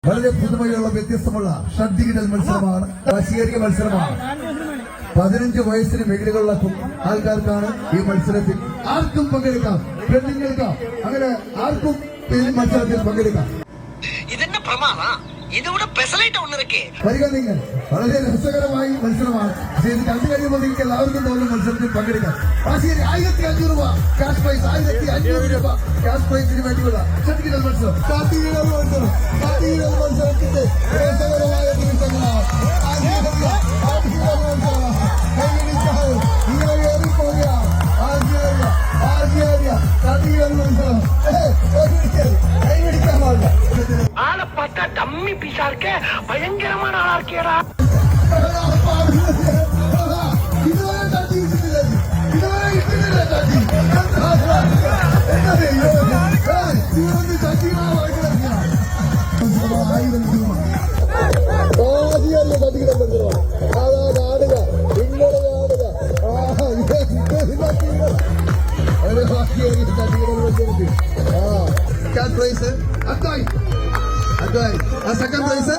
വളരെ പുതുമയുള്ള വ്യത്യസ്തമുള്ള ഷഡ്ഡികിടൽ മത്സരമാണ്, വാശിയേറിയ മത്സരമാണ്. 15 വയസ്സിന് മുകളിലുള്ള ആൾക്കാർക്കാണ് ഈ മത്സരത്തിൽ. ആർക്കും പങ്കെടുക്കാം, പെണ്ണുങ്ങൾക്ക് അങ്ങനെ ആർക്കും ഈ മത്സരത്തിൽ പങ്കെടുക്കാം. വരിക നിങ്ങൾ. വളരെ രസകരമായ മത്സരമാണ്. ഇത് കണ്ടു കഴിയുമ്പോൾ നിങ്ങൾക്ക് എല്ലാവർക്കും തോന്നും മത്സരത്തിൽ പങ്കെടുക്കാം. വാശിയേറി 1500 രൂപ ക്യാഷ് പ്രൈസ്, 1500 രൂപ ക്യാഷ് പ്രൈസിന് വേണ്ടിയുള്ള ഷഡ്ഡികിടൽ മത്സരം. ഷഡ്ഡികിടൽ മത്സരത്തിന്റെ രസകരമായ നിമിഷങ്ങളാണ്. ஆளை பார்த்தா டம்மி பீஸா இருக்க, பயங்கரமான ஆளா இருக்கேடா. Second place,